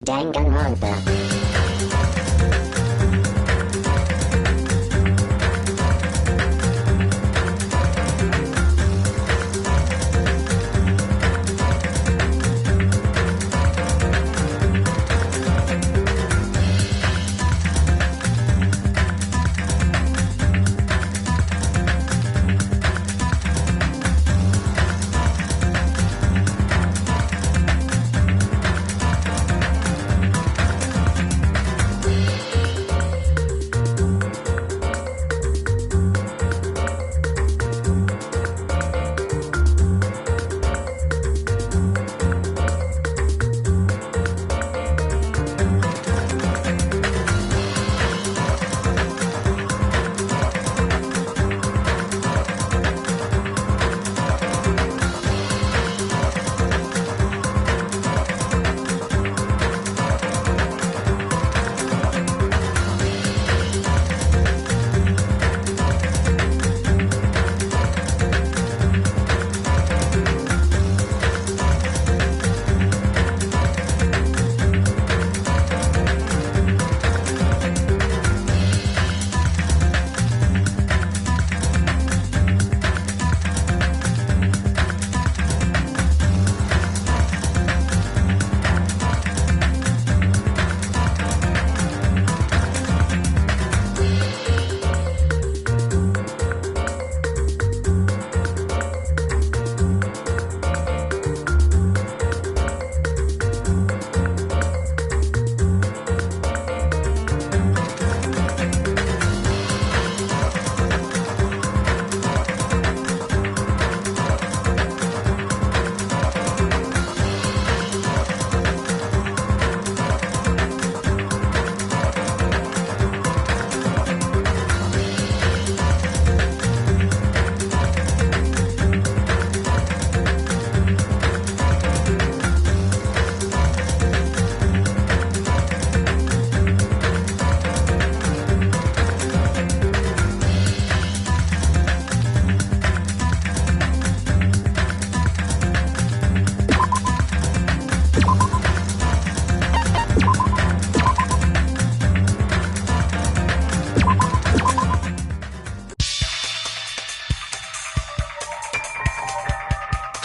Danganronpa.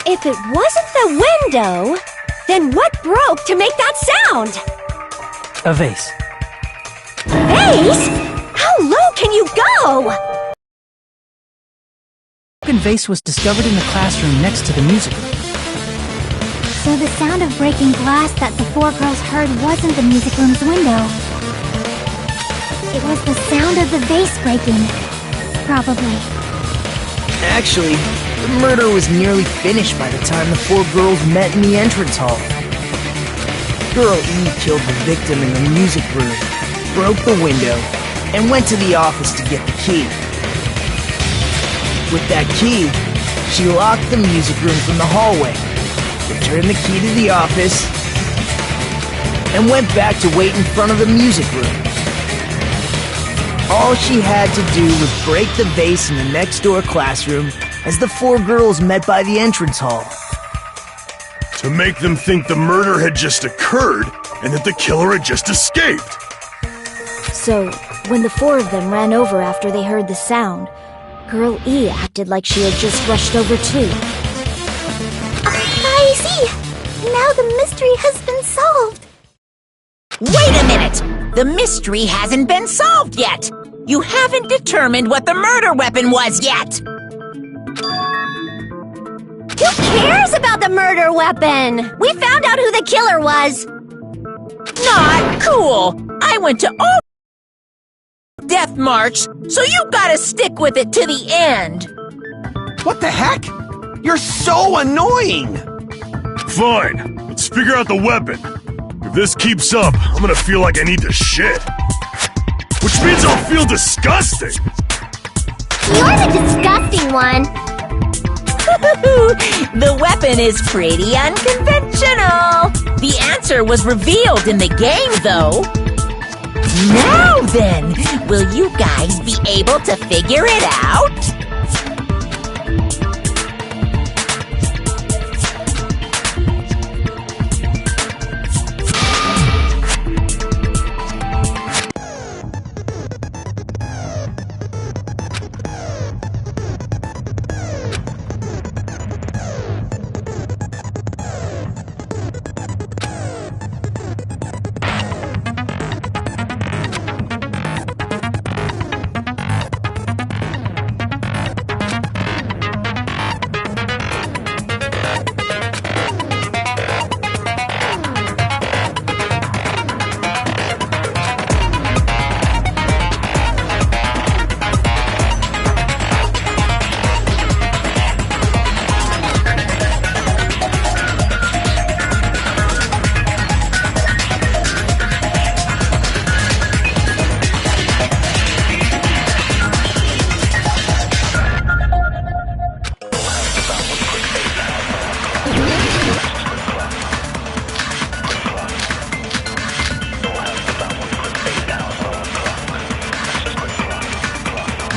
If it wasn't the window, then what broke to make that sound? A vase. Vase? How low can you go? The broken vase was discovered in the classroom next to the music room. So the sound of breaking glass that the four girls heard wasn't the music room's window. It was the sound of the vase breaking. Probably. Actually, the murder was nearly finished by the time the four girls met in the entrance hall. Girl E killed the victim in the music room, broke the window, and went to the office to get the key. With that key, she locked the music room from the hallway, returned the key to the office, and went back to wait in front of the music room. All she had to do was break the vase in the next door classroom as the four girls met by the entrance hall. To make them think the murder had just occurred and that the killer had just escaped. So, when the four of them ran over after they heard the sound, Girl E acted like she had just rushed over too. I see! Now the mystery has been solved! Wait a minute! The mystery hasn't been solved yet! You haven't determined what the murder weapon was yet! Who cares about the murder weapon? We found out who the killer was! Not cool! I went to all Death March, so you gotta stick with it to the end! What the heck? You're so annoying! Fine, let's figure out the weapon. If this keeps up, I'm gonna feel like I need to shit. Which means I'll feel disgusting! You're the disgusting one! The weapon is pretty unconventional! The answer was revealed in the game, though. Now then, will you guys be able to figure it out?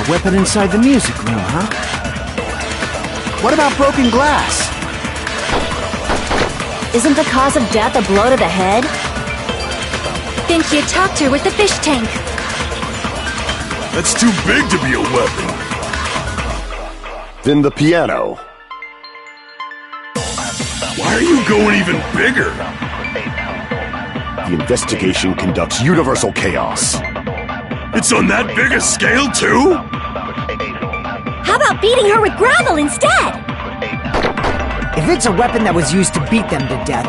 A weapon inside the music room, huh? What about broken glass? Isn't the cause of death a blow to the head? Then she attacked her with the fish tank. That's too big to be a weapon. Then the piano. Why are you going even bigger? The investigation conducts universal chaos. It's on that big a scale, too? How about beating her with gravel instead? If it's a weapon that was used to beat them to death,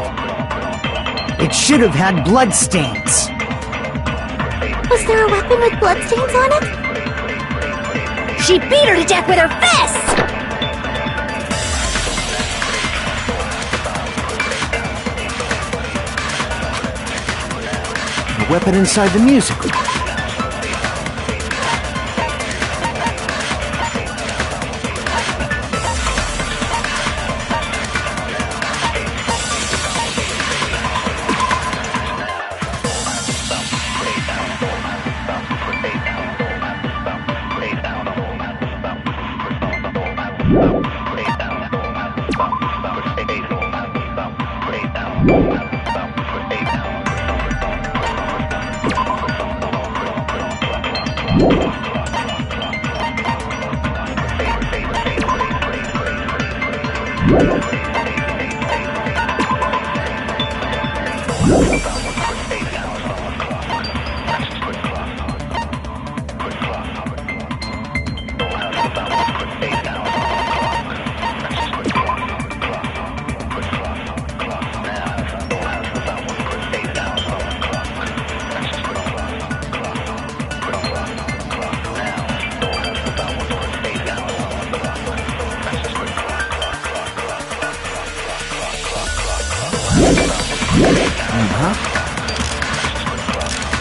it should have had blood stains. Was there a weapon with bloodstains on it? She beat her to death with her fists! A weapon inside the music room.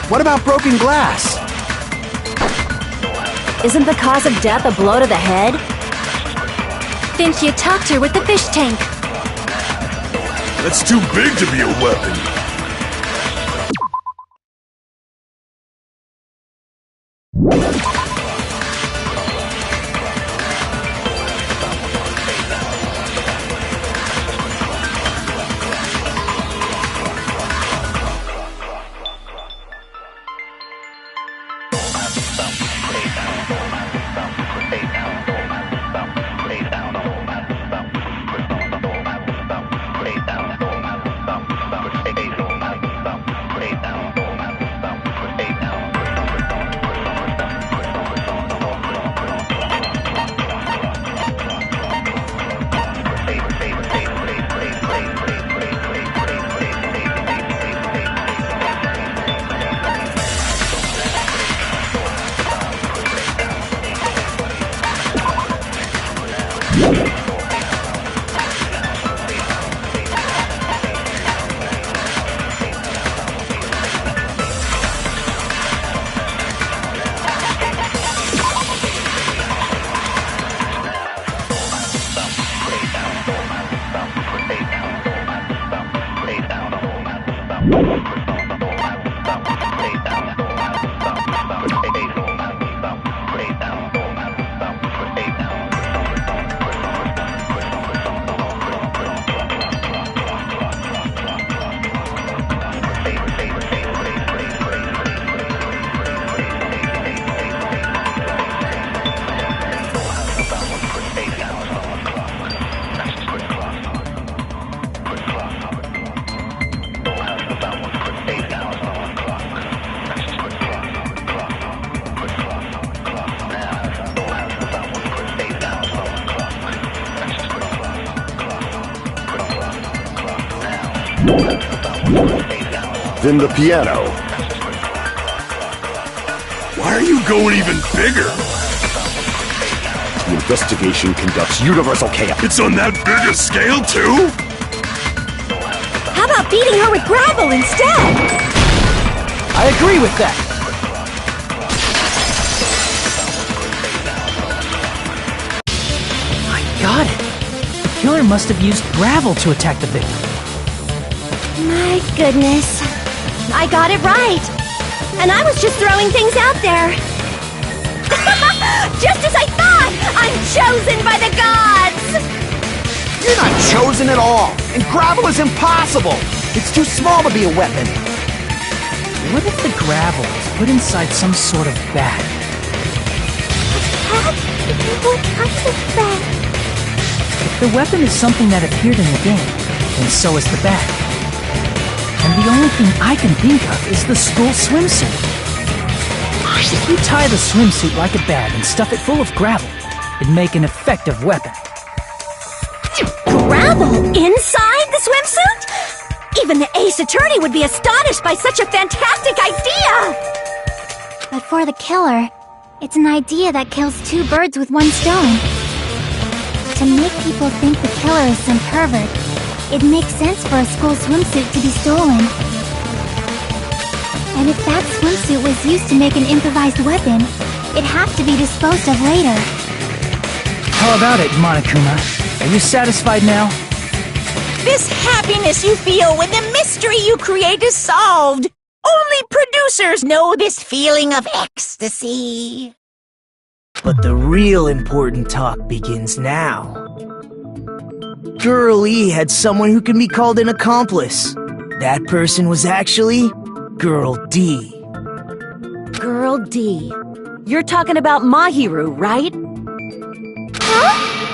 What about broken glass? Isn't the cause of death a blow to the head? Then she attacked her with the fish tank. That's too big to be a weapon. Then the piano. Why are you going even bigger? The investigation conducts universal chaos. It's on that big a scale, too? How about beating her with gravel instead? I agree with that. I got it. The killer must have used gravel to attack the victim. My goodness. I got it right. And I was just throwing things out there. Just as I thought! I'm chosen by the gods! You're not chosen at all, and gravel is impossible! It's too small to be a weapon. What if the gravel is put inside some sort of bag? What kind of bag? If the weapon is something that appeared in the game, then so is the bag. And the only thing I can think of is the school swimsuit. If you tie the swimsuit like a bag and stuff it full of gravel, it'd make an effective weapon. Gravel inside the swimsuit? Even the Ace Attorney would be astonished by such a fantastic idea! But for the killer, it's an idea that kills two birds with one stone. To make people think the killer is some pervert, it makes sense for a school swimsuit to be stolen. And if that swimsuit was used to make an improvised weapon, it'd have to be disposed of later. How about it, Monokuma? Are you satisfied now? This happiness you feel when the mystery you create is solved. Only producers know this feeling of ecstasy. But the real important talk begins now. Girl E had someone who can be called an accomplice. That person was actually Girl D. Girl D. You're talking about Mahiru, right? Huh?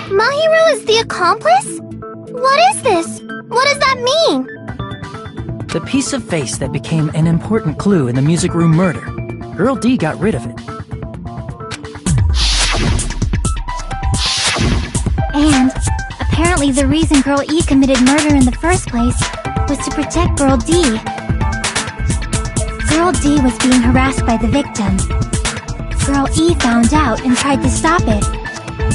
Mahiru is the accomplice? What is this? What does that mean? The piece of face that became an important clue in the music room murder. Girl D got rid of it. And apparently the reason Girl E committed murder in the first place was to protect Girl D. Girl D was being harassed by the victim. Girl E found out and tried to stop it,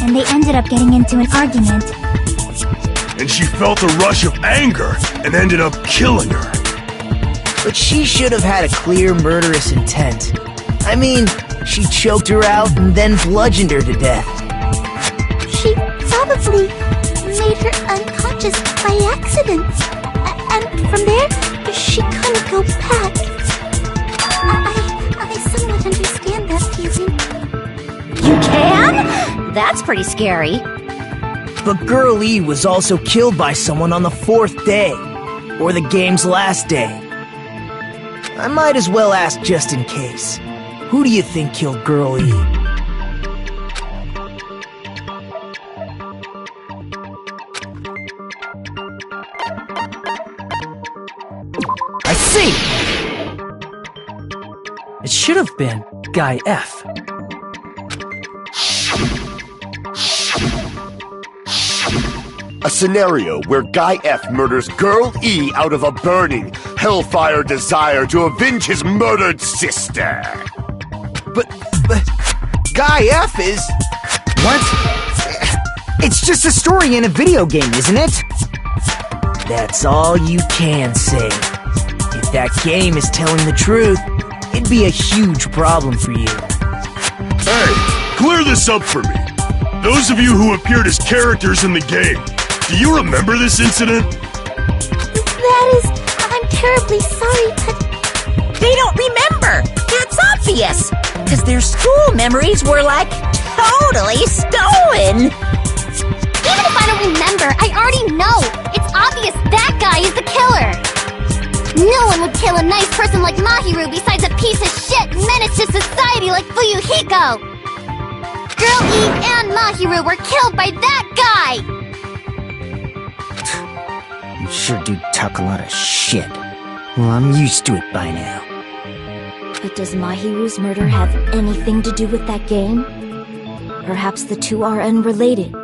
and they ended up getting into an argument. And she felt a rush of anger and ended up killing her. But she should have had a clear murderous intent. I mean, she choked her out and then bludgeoned her to death. She probably made her unconscious by accident. And from there, she couldn't go back. I somewhat understand that feeling. You can? That's pretty scary. But Girl E was also killed by someone on the 4th day, or the game's last day. I might as well ask just in case. Who do you think killed Girl E? I see! It should have been Guy F. A scenario where Guy F murders Girl E out of a burning, hellfire desire to avenge his murdered sister. But Guy F is... What? It's just a story in a video game, isn't it? That's all you can say. If that game is telling the truth, it'd be a huge problem for you. Hey, clear this up for me. Those of you who appeared as characters in the game, do you remember this incident? I'm terribly sorry, but... They don't remember. That's obvious. Because their school memories were like totally stolen. Even if I don't remember, I already know. It's obvious that guy is the killer. No one would kill a nice person like Mahiru besides a piece of shit menace to society like Fuyuhiko. Girl E and Mahiru were killed by that guy. You sure do talk a lot of shit. Well, I'm used to it by now. But does Mahiru's murder have anything to do with that game? Perhaps the two are unrelated.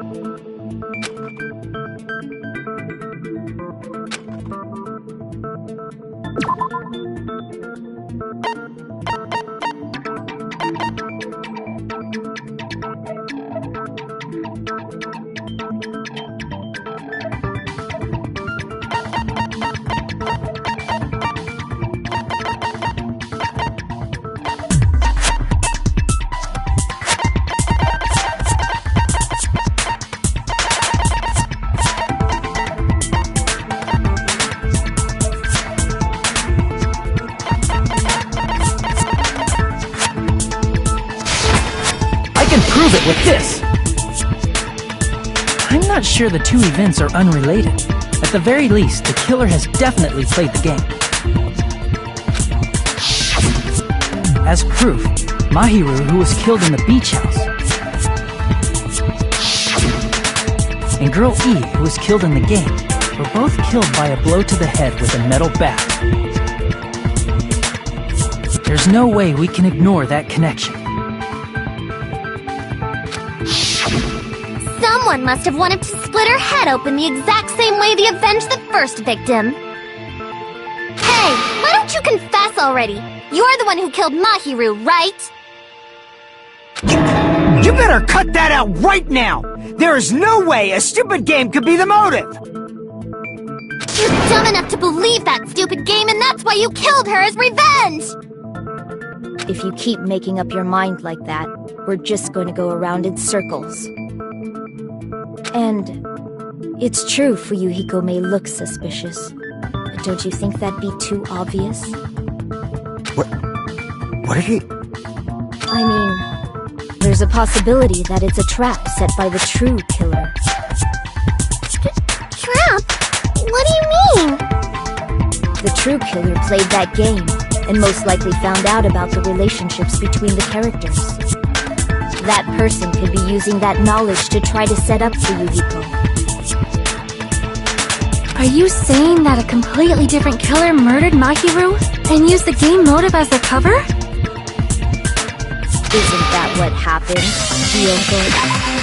prove it with this! I'm not sure the two events are unrelated. At the very least, the killer has definitely played the game. As proof, Mahiru, who was killed in the beach house, and Girl E, who was killed in the game, were both killed by a blow to the head with a metal bat. There's no way we can ignore that connection. Someone must have wanted to split her head open the exact same way they avenged the first victim. Hey, why don't you confess already? You're the one who killed Mahiru, right? You better cut that out right now! There is no way a stupid game could be the motive! You're dumb enough to believe that stupid game, and that's why you killed her as revenge! If you keep making up your mind like that, we're just going to go around in circles. And it's true Fuyuhiko may look suspicious, but don't you think that'd be too obvious? What are you... I mean, there's a possibility that it's a trap set by the true killer. Trap? What do you mean? The true killer played that game, and most likely found out about the relationships between the characters. That person could be using that knowledge to try to set up Fuyuhiko. Are you saying that a completely different killer murdered Mahiru and used the game motive as their cover? Isn't that what happened, Gyoko?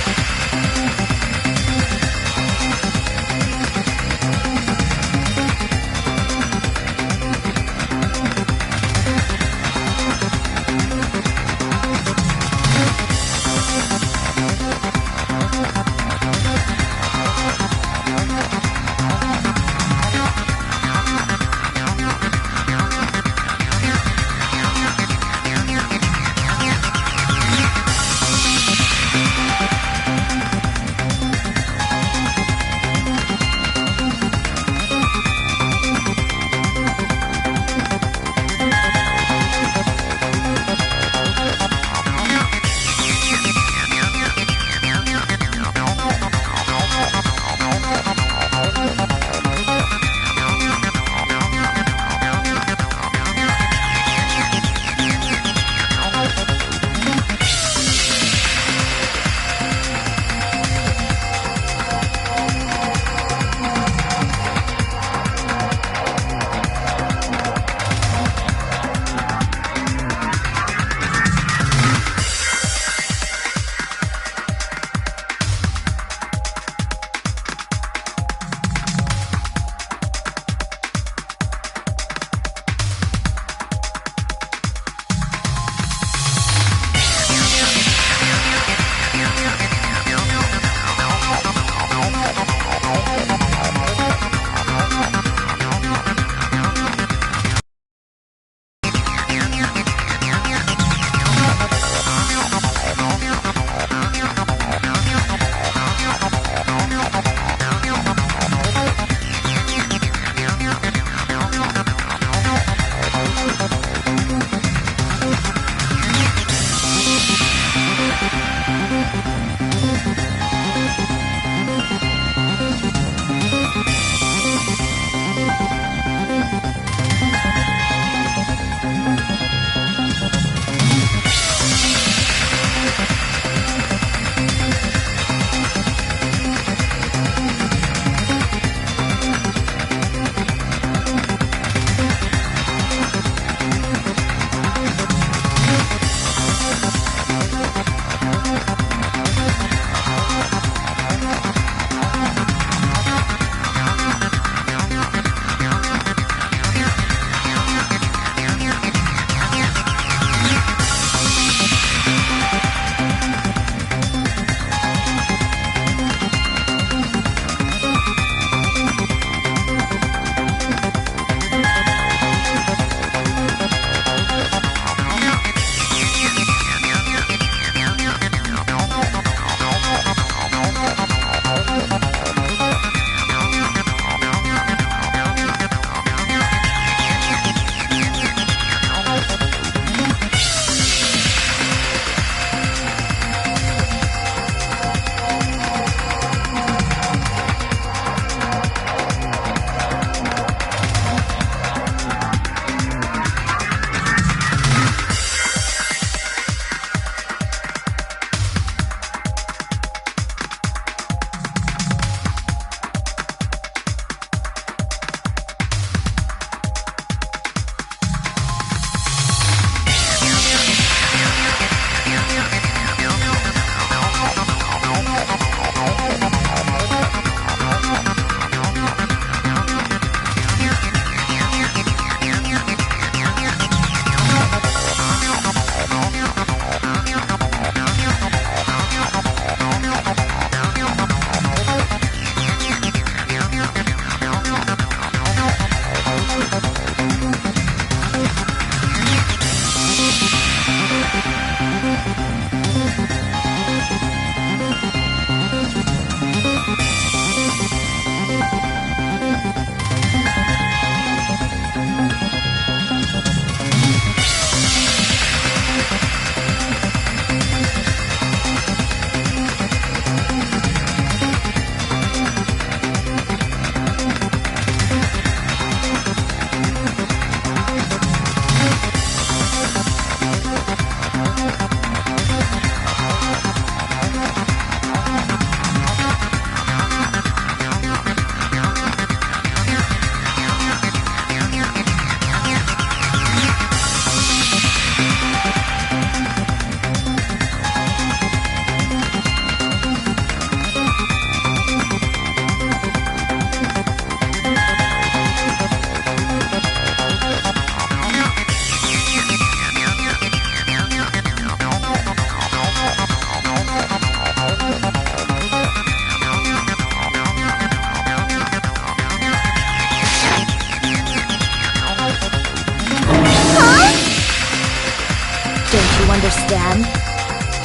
understand.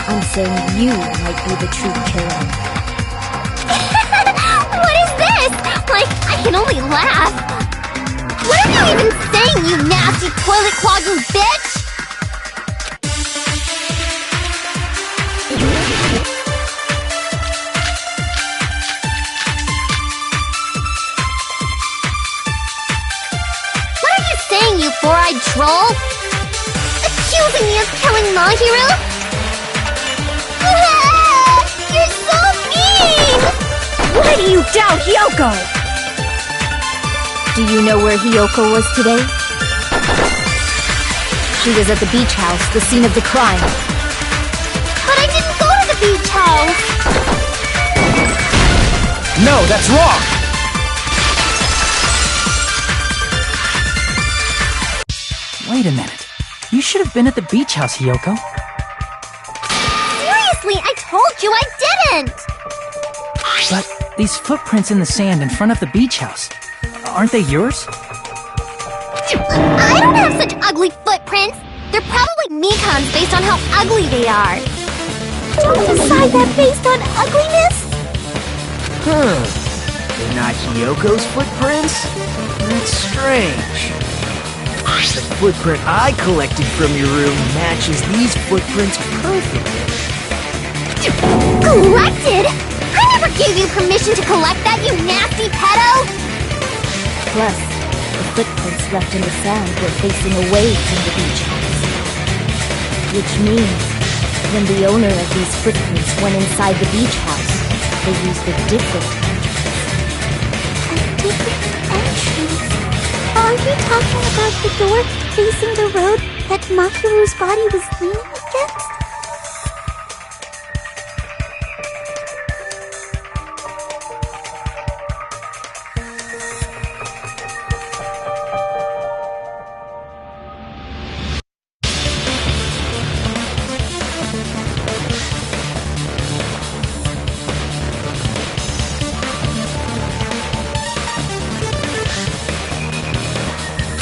I'm saying you might be the true killer. What is this? Like, I can only laugh. What are you even saying, you nasty toilet-clogging bitch? What are you saying, you four-eyed troll? Accusing me of killing Mahiru? You're so mean! Why do you doubt Hyoko? Do you know where Hyoko was today? She was at the beach house, the scene of the crime. But I didn't go to the beach house! No, that's wrong! Wait a minute. You should have been at the beach house, Hyoko. Seriously, I told you I didn't! But these footprints in the sand in front of the beach house, aren't they yours? I don't have such ugly footprints! They're probably Mikan's based on how ugly they are! Don't decide that based on ugliness! They're not Hyoko's footprints? That's strange. The footprint I collected from your room matches these footprints perfectly. Collected? I never gave you permission to collect that, you nasty pedo! Plus, the footprints left in the sand were facing away from the beach house. Which means, when the owner of these footprints went inside the beach house, they used a different entrance. A different entrance? Are you talking about the door facing the road that Mahiru's body was leaning against?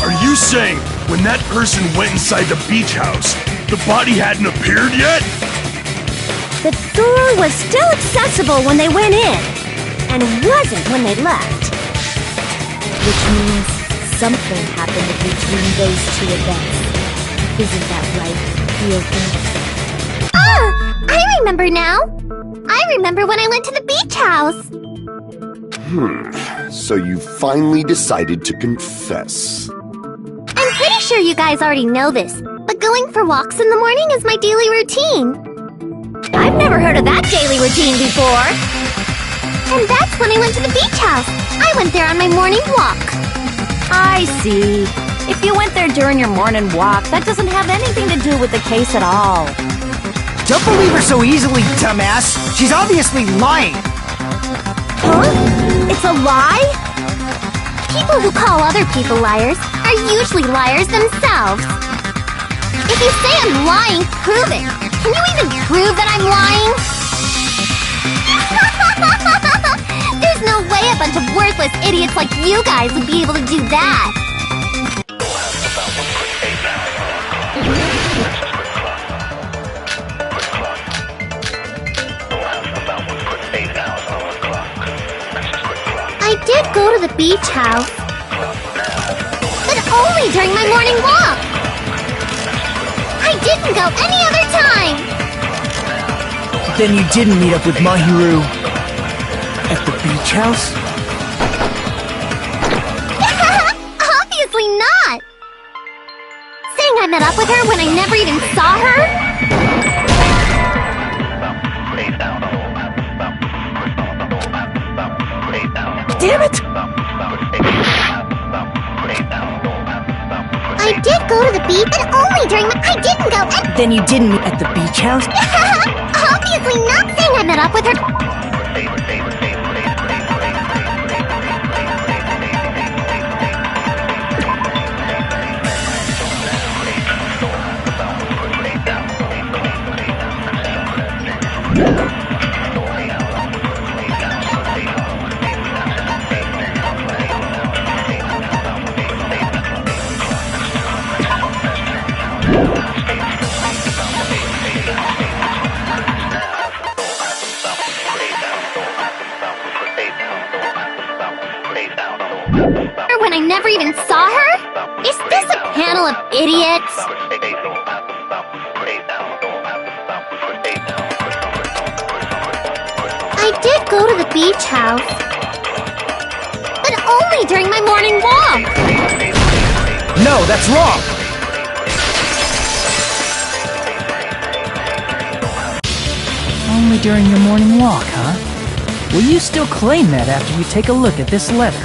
Are you saying when that person went inside the beach house, the body hadn't appeared yet? The door was still accessible when they went in, and wasn't when they left. Which means something happened between those two events. Isn't that right, Hyoko? Ah! I remember now! I remember when I went to the beach house! So you finally decided to confess. I'm pretty sure you guys already know this, but going for walks in the morning is my daily routine. I've never heard of that daily routine before. And that's when I went to the beach house. I went there on my morning walk. I see. If you went there during your morning walk, that doesn't have anything to do with the case at all. Don't believe her so easily, dumbass! She's obviously lying! Huh? It's a lie? People who call other people liars are usually liars themselves. If you say I'm lying, prove it. Can you even prove that I'm lying? There's no way a bunch of worthless idiots like you guys would be able to do that. I did go to the beach house, but only during my morning walk. I didn't go any other time. Then you didn't meet up with Mahiru at the beach house? Obviously not. Saying I met up with her when I never even saw her? Damn it! I did go to the beach, but only during my... I didn't go... Then you didn't meet at the beach house? Obviously not saying I met up with her. minutes. I did go to the beach house, but only during my morning walk. No, that's wrong! Only during your morning walk, huh? Will you still claim that after you take a look at this letter?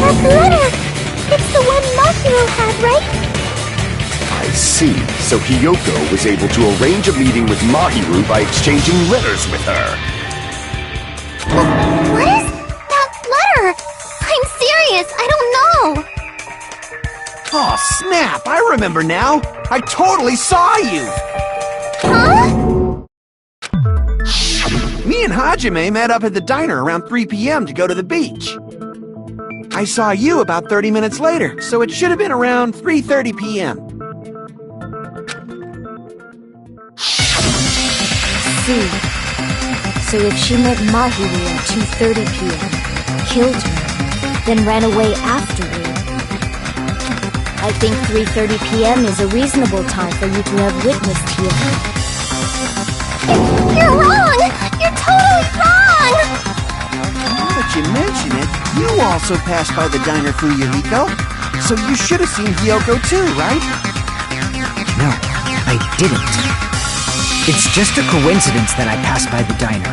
That letter! It's the one Mahiro had, right? I see. So Hiyoko was able to arrange a meeting with Mahiru by exchanging letters with her. What is that letter? I'm serious, I don't know. Oh, snap! I remember now! I totally saw you! Huh? Me and Hajime met up at the diner around 3 p.m. to go to the beach. I saw you about 30 minutes later, so it should have been around 3:30 p.m. See. So if she met Mahiru at 2:30 p.m., killed her, then ran away afterward, I think 3:30 p.m. is a reasonable time for you to have witnessed here. You're wrong! You're totally wrong! Now that you mention it, you also passed by the diner, Fuyuhiko. So you should have seen Hiyoko too, right? No, I didn't. It's just a coincidence that I passed by the diner.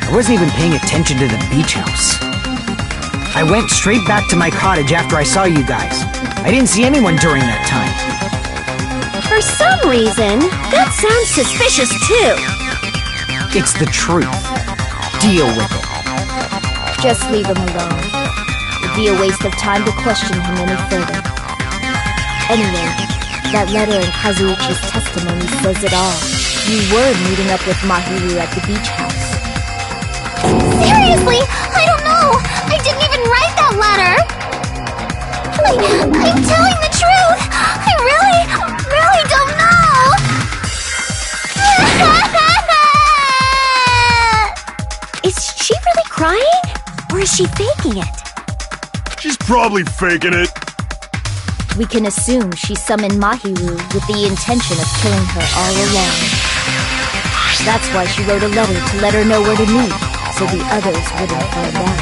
I wasn't even paying attention to the beach house. I went straight back to my cottage after I saw you guys. I didn't see anyone during that time. For some reason, that sounds suspicious too. It's the truth. Deal with it. Just leave him alone. It'd be a waste of time to question him any further. Anyway, that letter in Kazuichi's testimony says it all. You were meeting up with Mahiru at the beach house. Seriously? I don't know! I didn't even write that letter! I'm telling the truth! I really don't know! Is she really crying? Or is she faking it? She's probably faking it. We can assume she summoned Mahiru with the intention of killing her all along. That's why she wrote a letter to let her know where to meet, so the others wouldn't find out.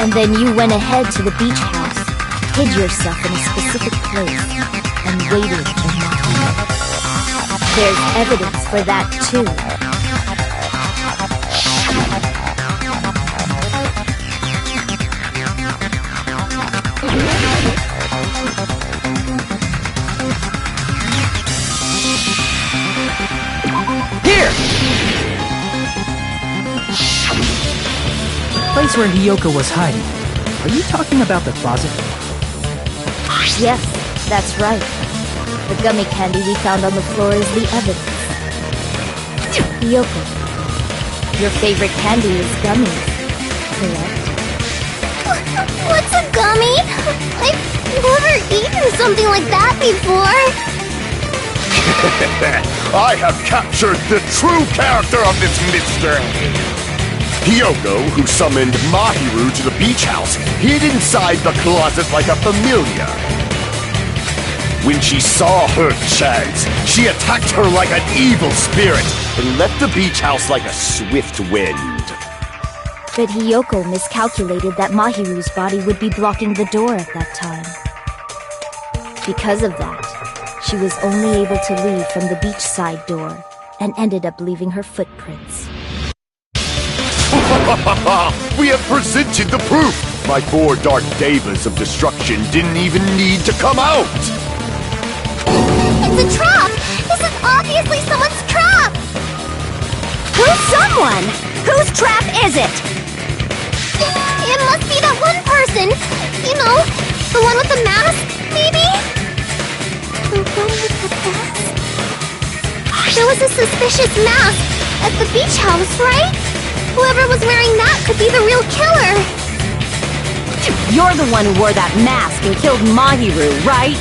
And then you went ahead to the beach house, hid yourself in a specific place, and waited for Mahiru. There's evidence for that too. Here! The place where Hiyoko was hiding. Are you talking about the closet? Yes, that's right. The gummy candy we found on the floor is the evidence. Hiyoko, your favorite candy is gummies, correct? What's a gummy? I've never eaten something like that before. I have captured the true character of this mystery. Hiyoko, who summoned Mahiru to the beach house, hid inside the closet like a familiar. When she saw her chance, she attacked her like an evil spirit and left the beach house like a swift wind. But Hiyoko miscalculated that Mahiru's body would be blocking the door at that time. Because of that, she was only able to leave from the beachside door and ended up leaving her footprints. We have presented the proof! My 4 dark devas of destruction didn't even need to come out! It's a trap! This is obviously someone's trap! Who's someone? Whose trap is it? It must be that one person! You know, the one with the mask, maybe? The one with the mask? There was a suspicious mask at the beach house, right? Whoever was wearing that could be the real killer. You're the one who wore that mask and killed Mahiru, right?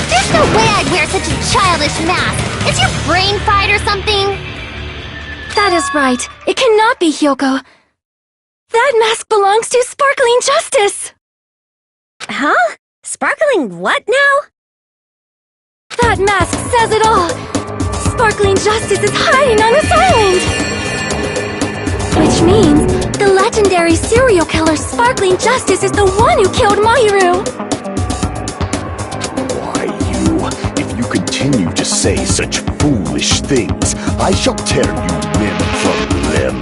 There's no way I'd wear such a childish mask. Is your brain fried or something? That is right. It cannot be Hyoko. That mask belongs to Sparkling Justice! Huh? Sparkling what now? That mask says it all! Sparkling Justice is hiding on this island! Which means the legendary serial killer Sparkling Justice is the one who killed Mahiru! Why, if you continue to say such foolish things, I shall tear you limb from limb.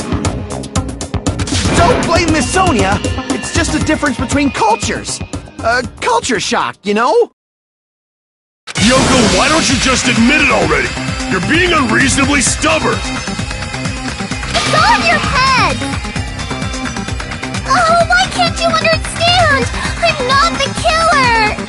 Don't blame Miss Sonia! It's just a difference between cultures. Culture shock, you know? Yoko, why don't you just admit it already? You're being unreasonably stubborn! It's all in your head! Oh, why can't you understand? I'm not the killer!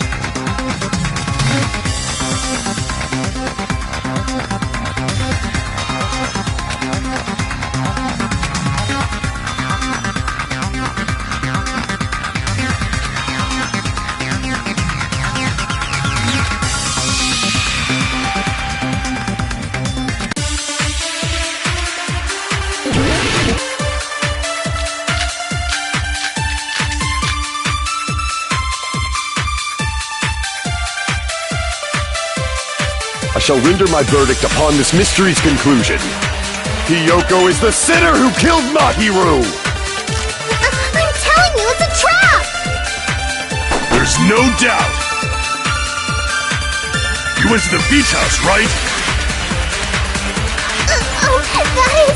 I shall render my verdict upon this mystery's conclusion. Hyoko is the sinner who killed Mahiru! I'm telling you, it's a trap! There's no doubt! You went to the beach house, right? That is...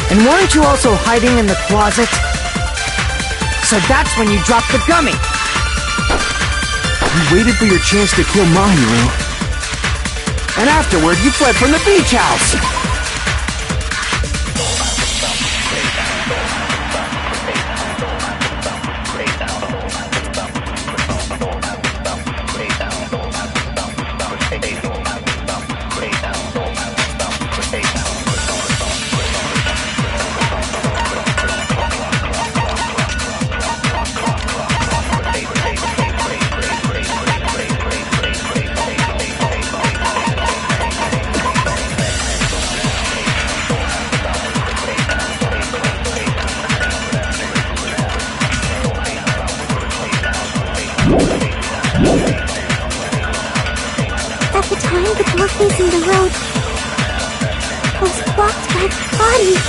And weren't you also hiding in the closet? So that's when you dropped the gummy! You waited for your chance to kill Mahiru. And afterward, you fled from the beach house! At the time, the door facing the road was blocked by bodies.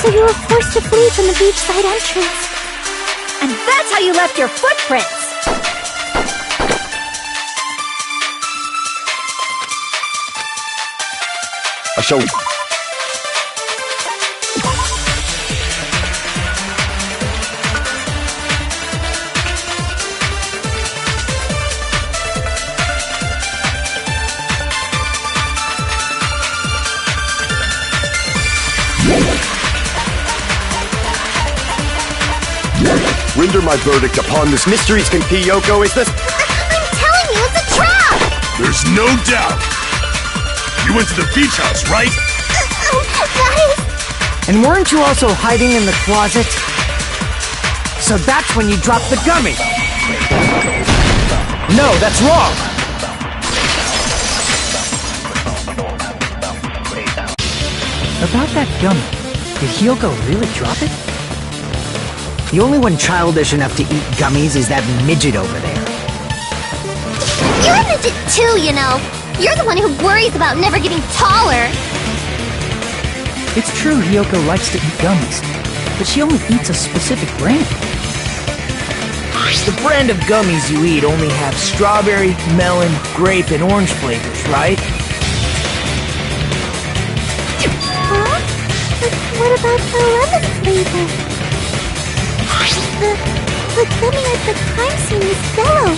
So you were forced to flee from the beachside entrance. And that's how you left your footprints! I shall... Render my verdict upon this mystery's Hyoko is this... I'm telling you, it's a trap! There's no doubt! You went to the beach house, right? That is... And weren't you also hiding in the closet? So that's when you dropped the gummy! No, that's wrong! About that gummy, did Hyoko really drop it? The only one childish enough to eat gummies is that midget over there. You're a midget too, you know. You're the one who worries about never getting taller. It's true Hyoko likes to eat gummies, but she only eats a specific brand. The brand of gummies you eat only have strawberry, melon, grape, and orange flavors, right? Huh? But what about the lemon flavor? The gummy at the crime scene is yellow,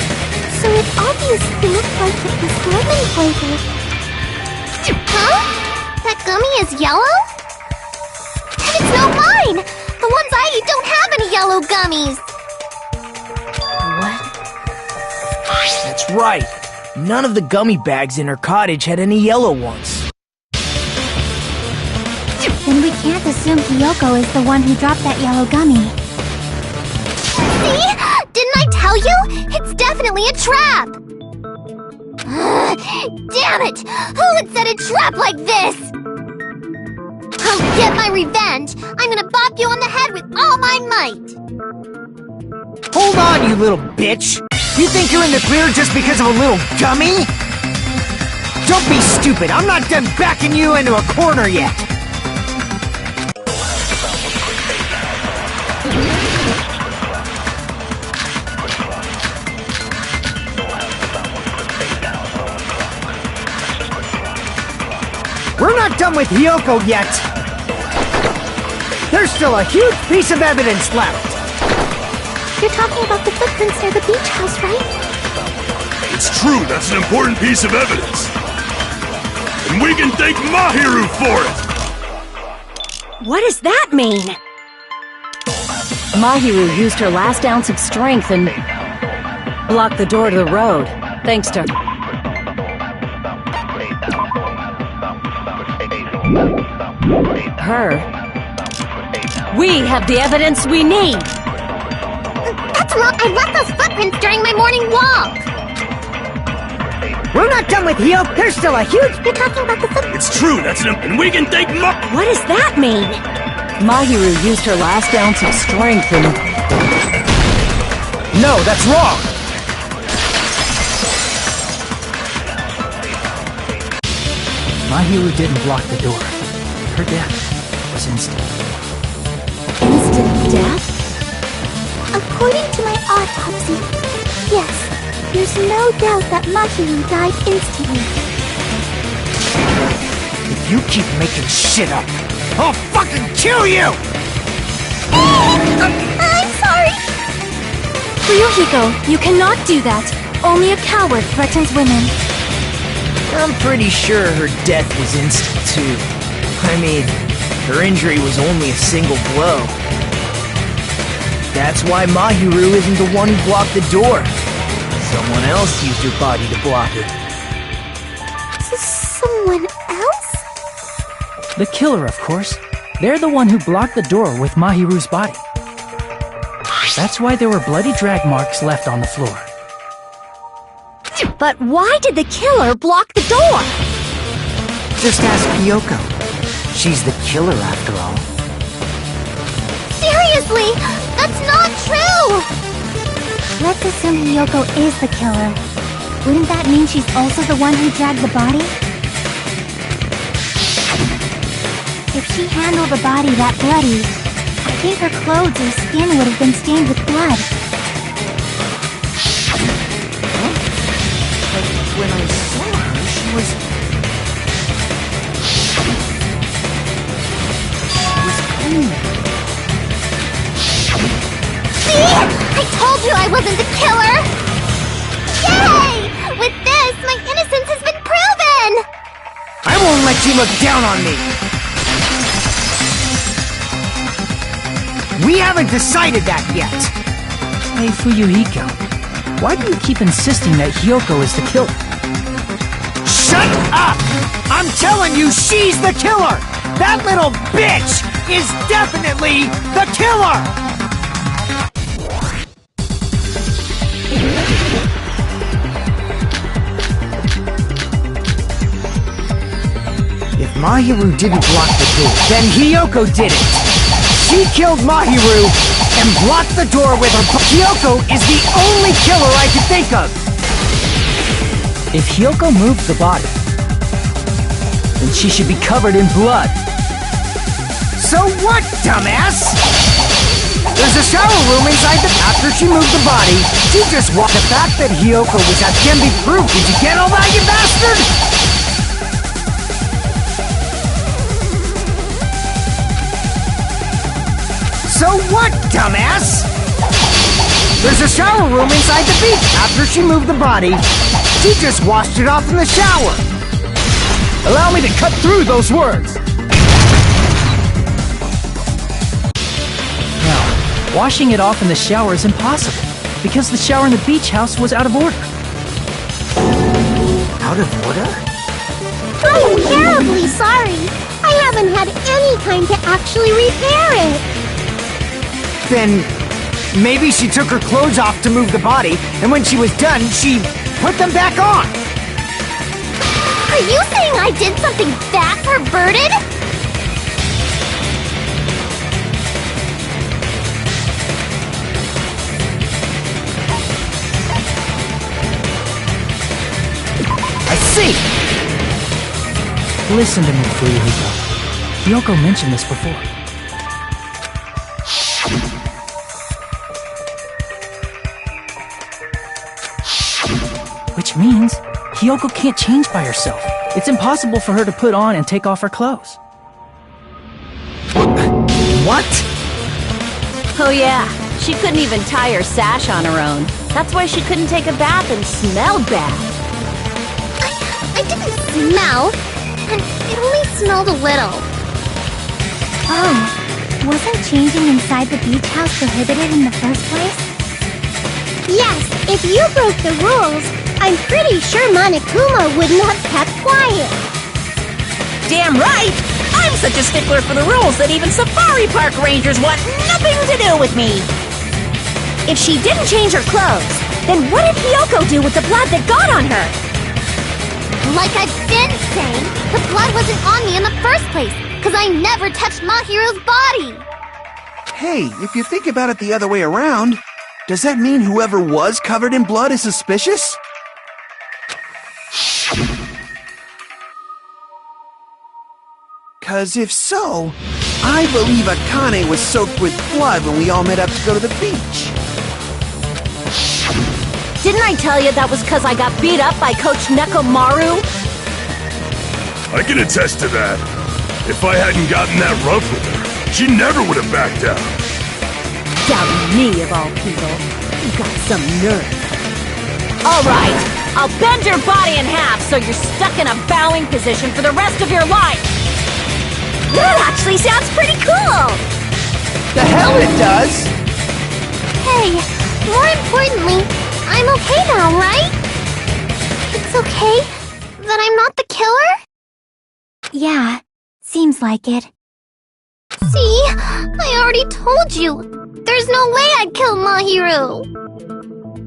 so it obviously looked like it was lemon flavored. Huh? That gummy is yellow? And it's not mine! The ones I eat don't have any yellow gummies! That's right. None of the gummy bags in her cottage had any yellow ones. Then we can't assume Hiyoko is the one who dropped that yellow gummy. See? Didn't I tell you? It's definitely a trap! Damn it! Who would set a trap like this? I'll get my revenge! I'm gonna bop you on the head with all my might! Hold on, you little bitch! You think you're in the clear just because of a little gummy? Don't be stupid! I'm not done backing you into a corner yet! We're not done with Hiyoko yet! There's still a huge piece of evidence left! You're talking about the footprints near the beach house, right? It's true, that's an important piece of evidence. And we can thank Mahiru for it! What does that mean? Mahiru used her last ounce of strength and blocked the door to the road, thanks to her. We have the evidence we need! That's wrong! I left those footprints during my morning walk! We're not done with Hiyoko! There's still a huge... You're talking about the footprints? It's true, that's an... And we can thank What does that mean? Mahiru used her last ounce of strength and... No, that's wrong! Mahiru didn't block the door. Her death was instant. Instant death? According to my autopsy, yes, there's no doubt that Mahiru died instantly. If you keep making shit up, I'll fucking kill you! I'm sorry! Ryuhiko, you cannot do that. Only a coward threatens women. I'm pretty sure her death was instant too. I mean, her injury was only a single blow. That's why Mahiru isn't the one who blocked the door. Someone else used her body to block it. Someone else? The killer, of course. They're the one who blocked the door with Mahiru's body. That's why there were bloody drag marks left on the floor. But why did the killer block the door? Just ask Hiyoko. She's the killer after all. Seriously! That's not true! Let's assume Hiyoko is the killer. Wouldn't that mean she's also the one who dragged the body? If she handled the body that bloody, I think her clothes or skin would have been stained with blood. When I saw her, she was clean. See? I told you I wasn't the killer! Yay! With this, my innocence has been proven! I won't let you look down on me! We haven't decided that yet! Hey, Fuyuhiko, why do you keep insisting that Hiyoko is the killer? Shut up! I'm telling you, she's the killer! That little bitch is definitely the killer! If Mahiru didn't block the door, then Hiyoko did it! She killed Mahiru and blocked the door with her. Hiyoko is the only killer I can think of! If Hiyoko moved the body, then she should be covered in blood. So what, dumbass? There's a shower room inside the... After she moved the body, she just walked... The fact that Hiyoko was at can be proof. Did you get all that, you bastard? So what, dumbass? There's a shower room inside the beach. After she moved the body, she just washed it off in the shower. Allow me to cut through those words! Now, washing it off in the shower is impossible, because the shower in the beach house was out of order. out of order? I am terribly sorry. I haven't had any time to actually repair it. Then maybe she took her clothes off to move the body, and when she was done, she put them back on. Are you saying I did something that perverted? I see! Listen to me, Fuyuhiko. Kyoko mentioned this before. Which means Kyoko can't change by herself. It's impossible for her to put on and take off her clothes. What? Oh yeah, she couldn't even tie her sash on her own. That's why she couldn't take a bath and smelled bad. I didn't smell, and it only smelled a little. Oh, wasn't changing inside the beach house prohibited in the first place? Yes, if you broke the rules, I'm pretty sure Monokuma wouldn't have kept quiet. Damn right! I'm such a stickler for the rules that even safari park rangers want nothing to do with me! If she didn't change her clothes, then what did Hiyoko do with the blood that got on her? Like I've been saying, the blood wasn't on me in the first place, because I never touched Mahiru's body. Hey, if you think about it the other way around, does that mean whoever was covered in blood is suspicious? Cause if so, I believe Akane was soaked with blood when we all met up to go to the beach. Didn't I tell you that was because I got beat up by Coach Nekomaru? I can attest to that. If I hadn't gotten that rough with her, she never would have backed out. Doubting me, of all people. You got some nerve. Alright, I'll bend your body in half so you're stuck in a bowing position for the rest of your life. That actually sounds pretty cool! The hell it does! Hey, more importantly, I'm okay now, right? It's okay that I'm not the killer? Yeah, seems like it. See? I already told you. There's no way I'd kill Mahiru.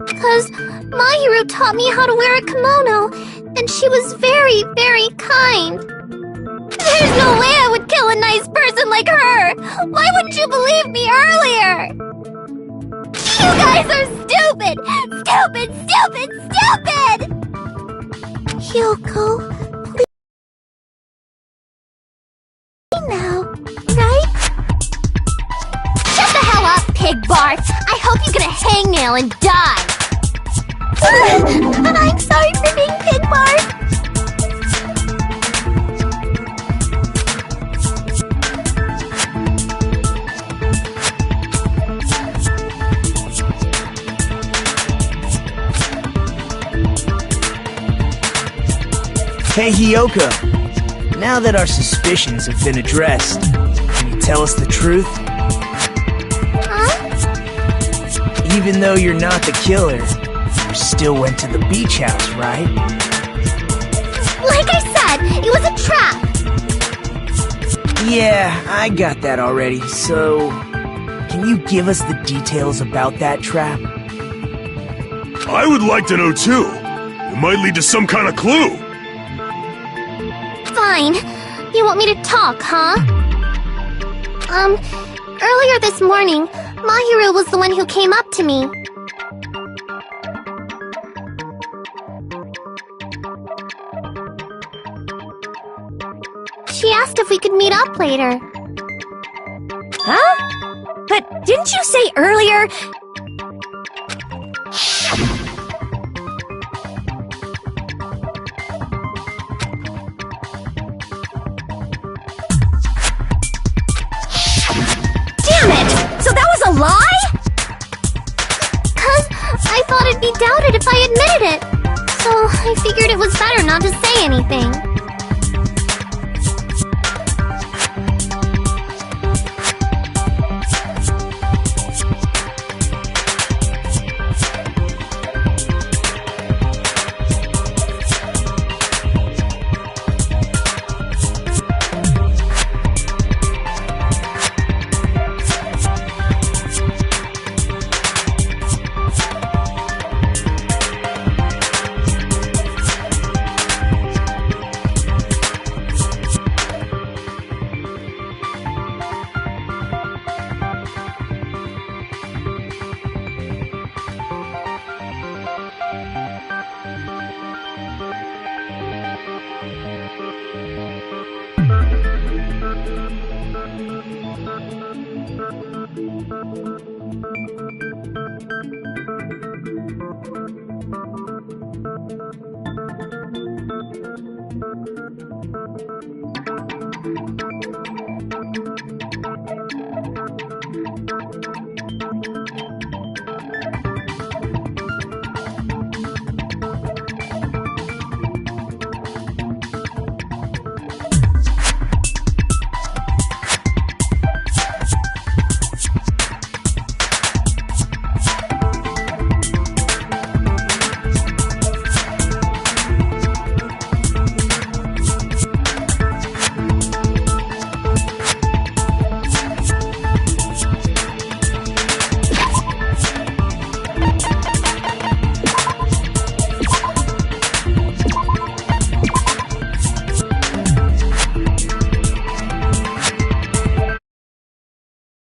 Because Mahiru taught me how to wear a kimono, and she was very, very kind. There's no way I would kill a nice person like her! Why wouldn't you believe me earlier? You guys are stupid! Stupid, stupid, stupid! Hyoko, please now, right? Shut the hell up, pig Bart! I hope you get a hangnail and die! I'm sorry for being pig Bart! Hey, Hiyoko. Now that our suspicions have been addressed, can you tell us the truth? Huh? Even though you're not the killer, you still went to the beach house, right? Like I said, it was a trap! Yeah, I got that already, so... Can you give us the details about that trap? I would like to know too. It might lead to some kind of clue. Fine. You want me to talk, huh? Earlier this morning, Mahiru was the one who came up to me. She asked if we could meet up later. Huh? But didn't you say earlier... So that was a lie? 'Cause I thought it'd be doubted if I admitted it. So I figured it was better not to say anything.